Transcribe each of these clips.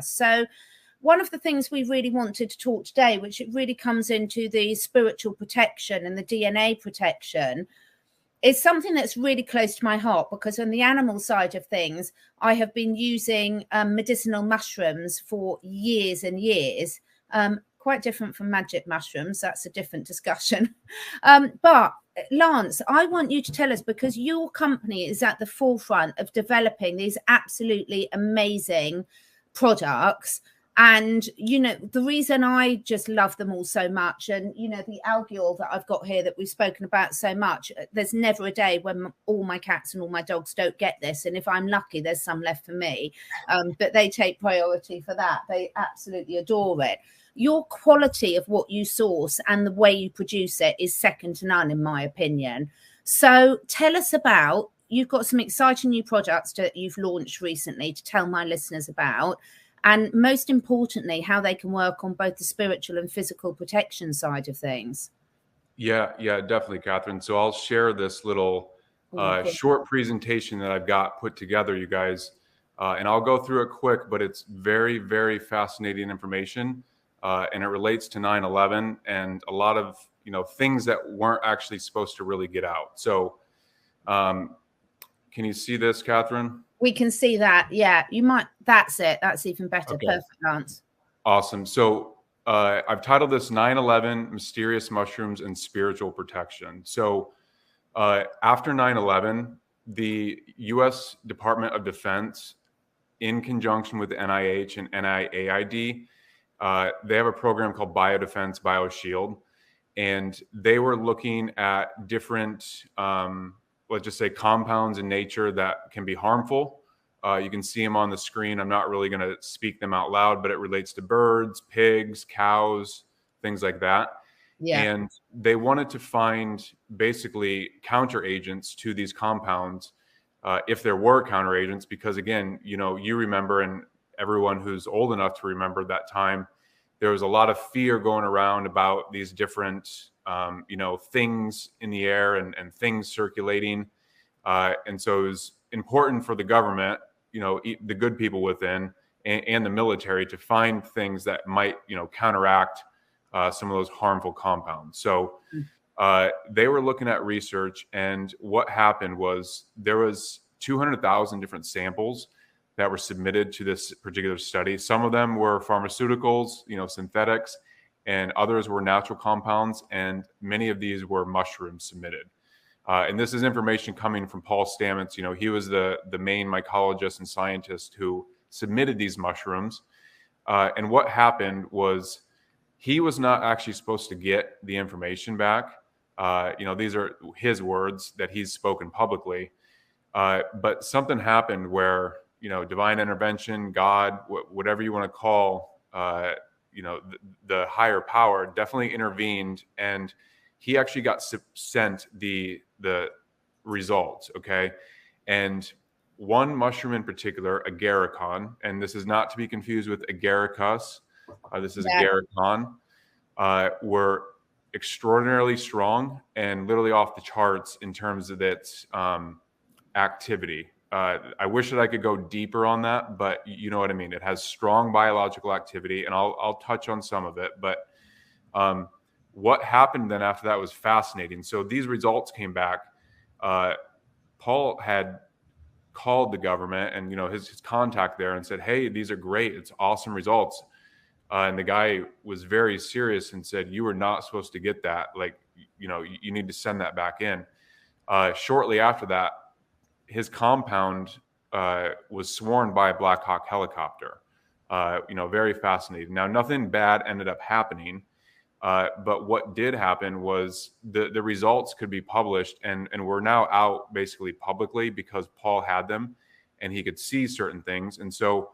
So one of the things we really wanted to talk today, which it really comes into the spiritual protection and the DNA protection, is something that's really close to my heart, because on the animal side of things, I have been using medicinal mushrooms for years and years, quite different from magic mushrooms. That's a different discussion. But Lance, I want you to tell us, because your company is at the forefront of developing these absolutely amazing products. And, you know, the reason I just love them all so much, and, you know, the algae oil that I've got here that we've spoken about so much, there's never a day when all my cats and all my dogs don't get this. And if I'm lucky, there's some left for me. But they take priority for that. They absolutely adore it. Your quality of what you source and the way you produce it is second to none, in my opinion. So tell us about, you've got some exciting new products that you've launched recently to tell my listeners about. And most importantly, how they can work on both the spiritual and physical protection side of things. Yeah, definitely, Catherine. So I'll share this little short presentation that I've got put together, you guys. And I'll go through it quick, but it's very, very fascinating information. And it relates to 9/11 and a lot of, you know, things that weren't actually supposed to really get out. So can you see this, Catherine? We can see that. Yeah, you might. That's it. That's even better. Okay. Perfect, Lance. Awesome. So I've titled this 9/11 Mysterious Mushrooms and Spiritual Protection. So after 9/11, the U.S. Department of Defense, in conjunction with the NIH and NIAID, they have a program called Biodefense BioShield. And they were looking at different let's just say compounds in nature that can be harmful. You can see them on the screen. I'm not really going to speak them out loud, but it relates to birds, pigs, cows, things like that. Yeah. And they wanted to find basically counter agents to these compounds, if there were counter agents, because again, you know, you remember, and everyone who's old enough to remember that time, there was a lot of fear going around about these different you know, things in the air and things circulating. And so it was important for the government, you know, the good people within and the military to find things that might, you know, counteract some of those harmful compounds. So they were looking at research, and what happened was there was 200,000 different samples that were submitted to this particular study. Some of them were pharmaceuticals, you know, synthetics, and others were natural compounds, and many of these were mushrooms submitted. And this is information coming from Paul Stamets. You know, he was the main mycologist and scientist who submitted these mushrooms. And what happened was he was not actually supposed to get the information back. You know, these are his words that he's spoken publicly. But something happened where, you know, divine intervention, God, whatever you want to call, you know, the higher power definitely intervened, and he actually got sent the results. Okay. And one mushroom in particular, Agarikon, and this is not to be confused with Agaricus. This is Agarikon, were extraordinarily strong and literally off the charts in terms of its activity. I wish that I could go deeper on that, but you know what I mean. It has strong biological activity, and I'll touch on some of it. But what happened then after that was fascinating. So these results came back. Paul had called the government and, you know, his contact there and said, "Hey, these are great. It's awesome results." And the guy was very serious and said, "You were not supposed to get that. Like, you know, you need to send that back in." Shortly after that, his compound was sworn by a Black Hawk helicopter. You know, very fascinating. Now, nothing bad ended up happening, but what did happen was the results could be published and were now out basically publicly because Paul had them and he could see certain things. And so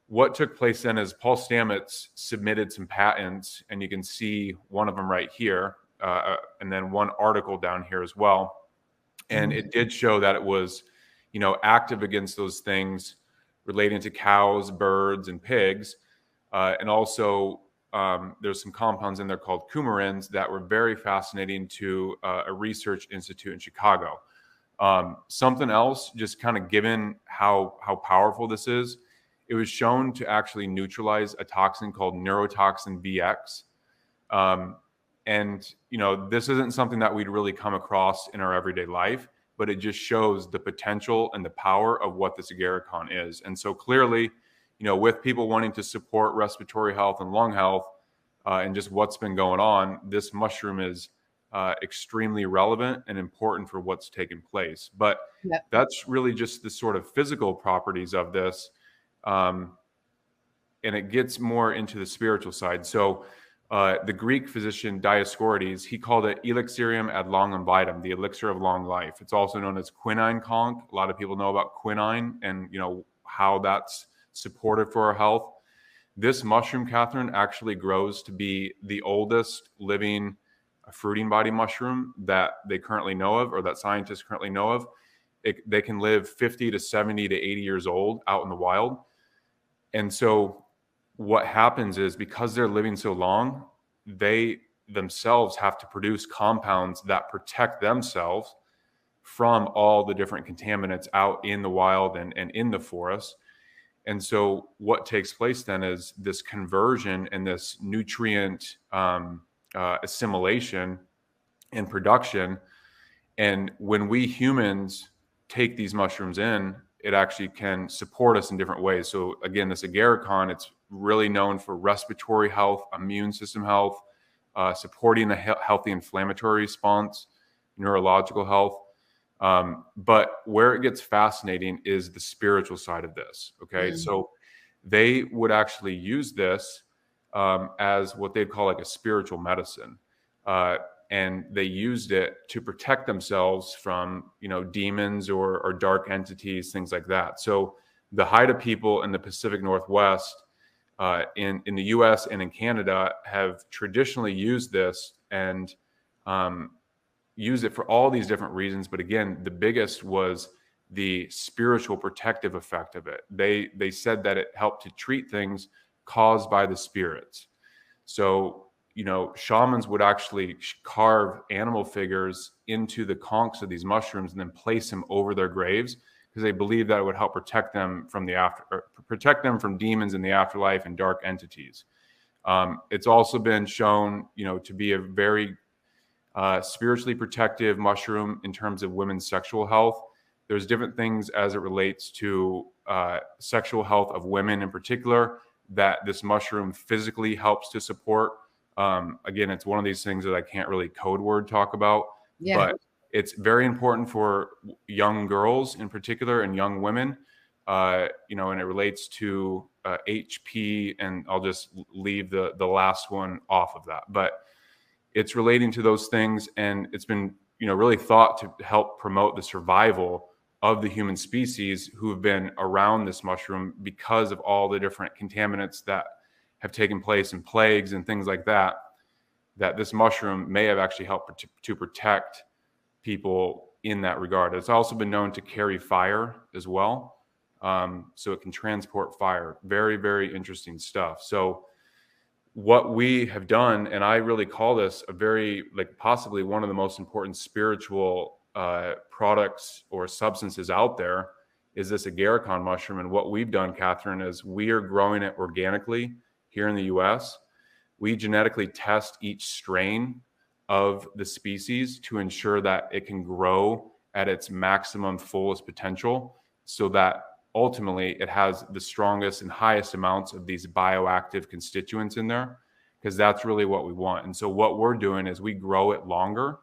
what took place then is Paul Stamets submitted some patents, and you can see one of them right here, and then one article down here as well. And it did show that it was, you know, active against those things relating to cows, birds, and pigs. And also there's some compounds in there called coumarins that were very fascinating to a research institute in Chicago. Something else, just kind of given how powerful this is it was shown to actually neutralize a toxin called neurotoxin VX. And, you know, this isn't something that we'd really come across in our everyday life, but it just shows the potential and the power of what this Agarikon is. And so clearly, you know, with people wanting to support respiratory health and lung health, and just what's been going on, this mushroom is extremely relevant and important for what's taken place. But that's really just the sort of physical properties of this. And it gets more into the spiritual side. So the Greek physician Dioscorides, he called it elixirium ad longum vitam, the elixir of long life. It's also known as quinine conch. A lot of people know about quinine and, you know, how that's supportive for our health. This mushroom, Catherine, actually grows to be the oldest living fruiting body mushroom that they currently know of, or that scientists currently know of. They can live 50 to 70 to 80 years old out in the wild. And so what happens is, because they're living so long, they themselves have to produce compounds that protect themselves from all the different contaminants out in the wild and in the forest. And so what takes place then is this conversion and this nutrient assimilation and production. And when we humans take these mushrooms in, it actually can support us in different ways. So again, this Agarikon, it's really known for respiratory health, immune system health, supporting a healthy inflammatory response, neurological health. But where it gets fascinating is the spiritual side of this. Okay. So they would actually use this as what they'd call like a spiritual medicine. And they used it to protect themselves from, you know, demons or dark entities, things like that. So the Haida people in the Pacific Northwest, in the US and in Canada, have traditionally used this and use it for all these different reasons. But again, the biggest was the spiritual protective effect of it. They said that it helped to treat things caused by the spirits. So, you know, shamans would actually carve animal figures into the conchs of these mushrooms and then place them over their graves, because they believed that it would help protect them from protect them from demons in the afterlife and dark entities. It's also been shown, you know, to be a very spiritually protective mushroom in terms of women's sexual health. There's different things as it relates to sexual health of women in particular that this mushroom physically helps to support. Again, it's one of these things that I can't really code word talk about, but it's very important for young girls in particular and young women, you know, and it relates to HP, and I'll just leave the last one off of that. But it's relating to those things, and it's been, you know, really thought to help promote the survival of the human species who have been around this mushroom because of all the different contaminants that have taken place in plagues and things like that, that this mushroom may have actually helped to protect people in that regard. It's also been known to carry fire as well. So it can transport fire. Very, very interesting stuff. So what we have done, and I really call this a very, like, possibly one of the most important spiritual products or substances out there, is this Agarikon mushroom. And what we've done, Catherine, is we are growing it organically here in the US. We genetically test each strain of the species to ensure that it can grow at its maximum fullest potential, so that ultimately it has the strongest and highest amounts of these bioactive constituents in there, because that's really what we want. And so what we're doing is we grow it longer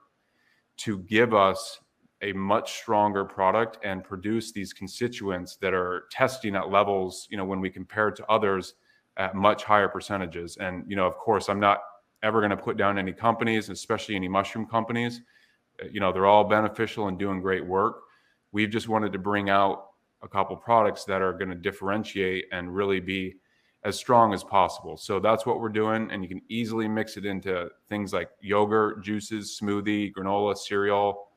to give us a much stronger product and produce these constituents that are testing at levels, you know, when we compare it to others, at much higher percentages. And, you know, of course, I'm not ever going to put down any companies, especially any mushroom companies. You know, they're all beneficial and doing great work. We've just wanted to bring out a couple products that are going to differentiate and really be as strong as possible. So that's what we're doing. And you can easily mix it into things like yogurt, juices, smoothie, granola, cereal.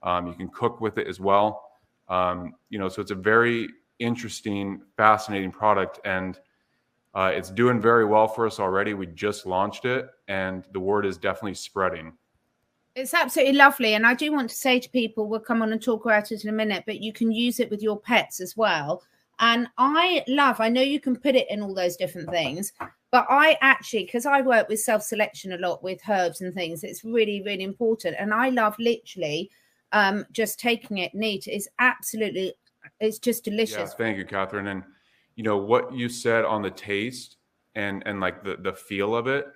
You can cook with it as well. You know, so it's a very interesting, fascinating product. And it's doing very well for us already. We just launched it, and the word is definitely spreading. It's absolutely lovely. And I do want to say to people, we'll come on and talk about it in a minute, but you can use it with your pets as well. And I know you can put it in all those different things, but I actually, because I work with self-selection a lot with herbs and things, it's really, really important. And I love literally just taking it neat. It's absolutely, it's just delicious. Yeah, thank you, Catherine. And you know what you said on the taste and like the feel of it,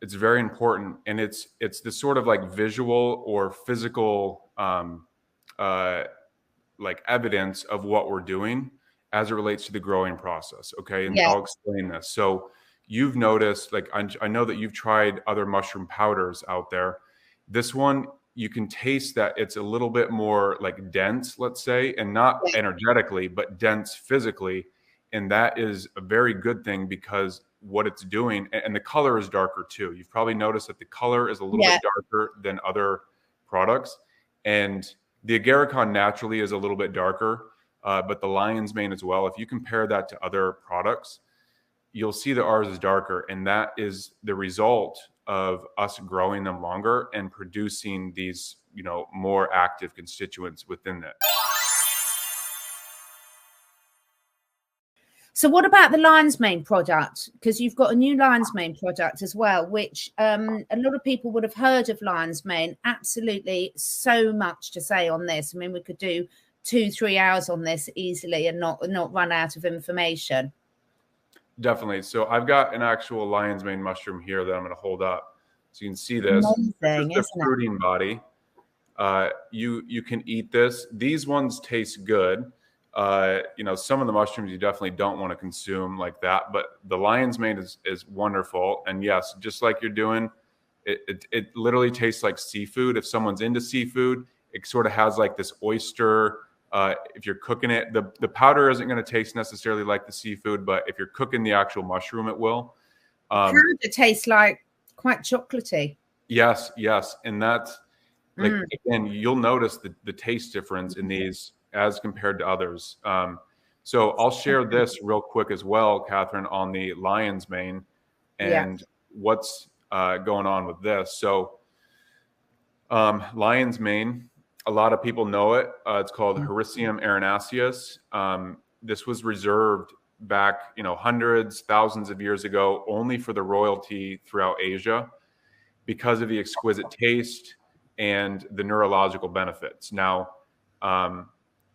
it's very important. And it's this sort of like visual or physical like evidence of what we're doing as it relates to the growing process. Okay. And I'll explain this. So you've noticed, like, I know that you've tried other mushroom powders out there. This one, you can taste that it's a little bit more like dense, let's say, and not energetically, but dense physically. And that is a very good thing because what it's doing, and the color is darker too. You've probably noticed that the color is a little bit darker than other products. And the Agaricon naturally is a little bit darker, but the lion's mane as well. If you compare that to other products, you'll see that ours is darker. And that is the result of us growing them longer and producing these, you know, more active constituents within it. So what about the lion's mane product? Because you've got a new lion's mane product as well, which a lot of people would have heard of lion's mane. Absolutely so much to say on this. I mean, we could do 2-3 hours on this easily and not run out of information. Definitely. So I've got an actual lion's mane mushroom here that I'm going to hold up. So you can see this. Amazing, this is the fruiting body. You can eat this. These ones taste good. You know, some of the mushrooms you definitely don't want to consume like that, but the lion's mane is wonderful. And yes, just like you're doing, it literally tastes like seafood. If someone's into seafood, it sort of has like this oyster. If you're cooking it, the powder isn't going to taste necessarily like the seafood, but if you're cooking the actual mushroom, it will. Powder tastes like quite chocolatey. Yes, and that's like, again, you'll notice the taste difference in these as compared to others. So I'll share this real quick as well, Catherine, on the lion's mane and what's going on with this. So lion's mane, a lot of people know it. It's called Hericium erinaceus. This was reserved back, you know, hundreds, thousands of years ago, only for the royalty throughout Asia because of the exquisite taste and the neurological benefits. Now,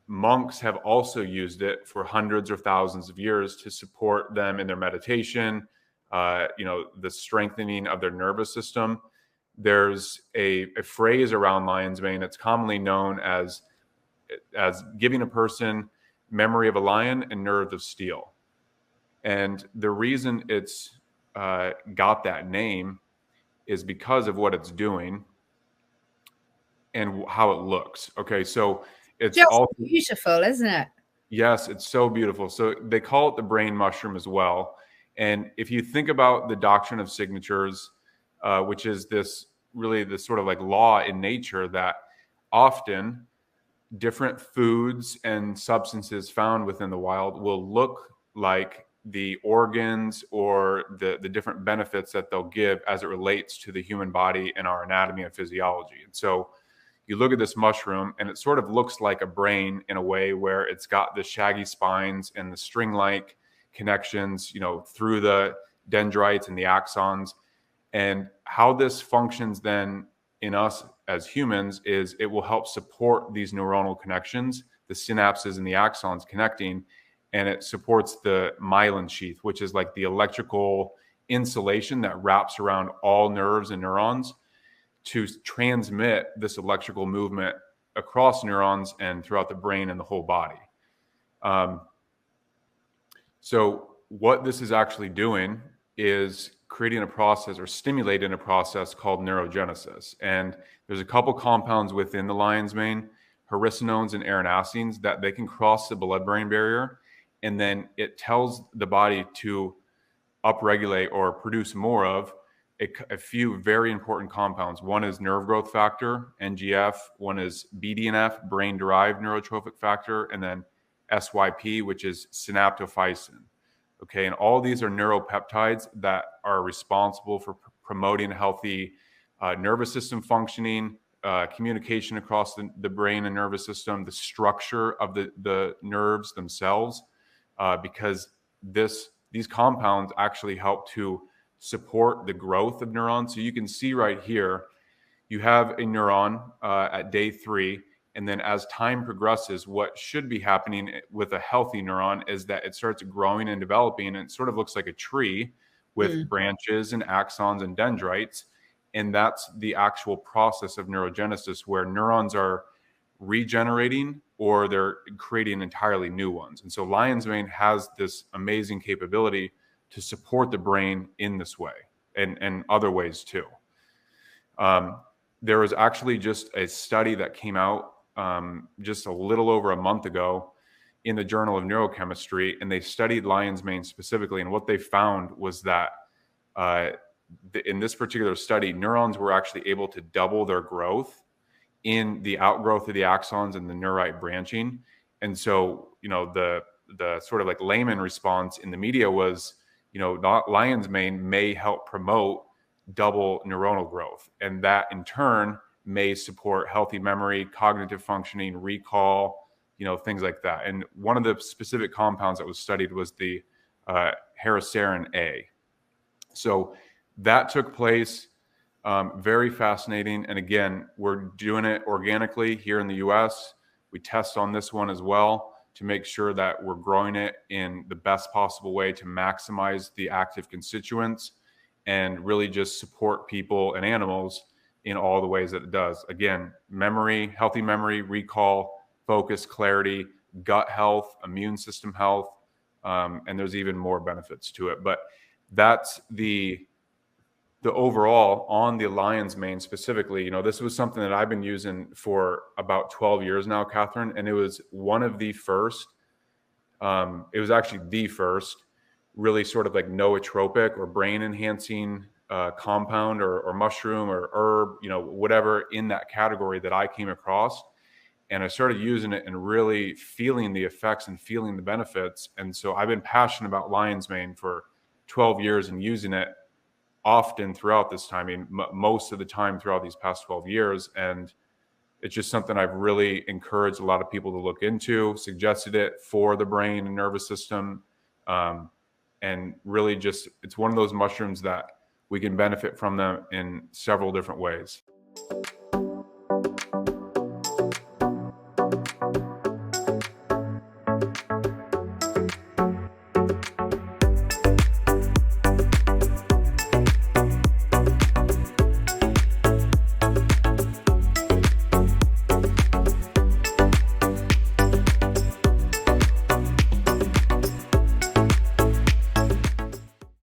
monks have also used it for hundreds or thousands of years to support them in their meditation, you know, the strengthening of their nervous system. There's a phrase around lion's mane. It's commonly known as giving a person memory of a lion and nerves of steel. And the reason it's got that name is because of what it's doing and how it looks. Okay, so it's just all beautiful, isn't it? Yes, it's so beautiful. So they call it the brain mushroom as well. And if you think about the doctrine of signatures, which is this sort of like law in nature that often different foods and substances found within the wild will look like the organs or the different benefits that they'll give as it relates to the human body and our anatomy and physiology. And so you look at this mushroom and it sort of looks like a brain in a way where it's got the shaggy spines and the string-like connections, you know, through the dendrites and the axons. And how this functions then in us as humans is it will help support these neuronal connections, the synapses and the axons connecting, and it supports the myelin sheath, which is like the electrical insulation that wraps around all nerves and neurons to transmit this electrical movement across neurons and throughout the brain and the whole body. So what this is actually doing is creating a process or stimulating a process called neurogenesis. And there's a couple compounds within the lion's mane, hericinones and erinacines, that they can cross the blood-brain barrier. And then it tells the body to upregulate or produce more of a few very important compounds. One is nerve growth factor, NGF. One is BDNF, brain-derived neurotrophic factor. And then SYP, which is synaptophysin. Okay, and all these are neuropeptides that are responsible for promoting healthy nervous system functioning, communication across the brain and nervous system, the structure of the nerves themselves, because these compounds actually help to support the growth of neurons. So you can see right here, you have a neuron at day 3. And then as time progresses, what should be happening with a healthy neuron is that it starts growing and developing, and it sort of looks like a tree with branches and axons and dendrites. And that's the actual process of neurogenesis, where neurons are regenerating or they're creating entirely new ones. And so lion's mane has this amazing capability to support the brain in this way, and other ways too. There was actually just a study that came out just a little over a month ago in the Journal of Neurochemistry, and they studied lion's mane specifically. And what they found was that in this particular study, neurons were actually able to double their growth in the outgrowth of the axons and the neurite branching. And so, the sort of like layman response in the media was, lion's mane may help promote double neuronal growth, and that in turn may support healthy memory, cognitive functioning, recall, things like that. And one of the specific compounds that was studied was the heracerin A. So that took place. Very fascinating. And again, we're doing it organically here in the US. We test on this one as well to make sure that we're growing it in the best possible way to maximize the active constituents and really just support people and animals in all the ways that it does. Again, memory, healthy memory, recall, focus, clarity, gut health, immune system health, and there's even more benefits to it. But that's the overall on the lion's mane specifically. This was something that I've been using for about 12 years now, Catherine, and it was one of the first, it was actually the first really sort of like nootropic or brain enhancing compound or mushroom or herb, whatever in that category that I came across. And I started using it and really feeling the effects and feeling the benefits. And so I've been passionate about lion's mane for 12 years and using it often throughout this time, most of the time throughout these past 12 years. And it's just something I've really encouraged a lot of people to look into, suggested it for the brain and nervous system. And really just, it's one of those mushrooms that we can benefit from them in several different ways.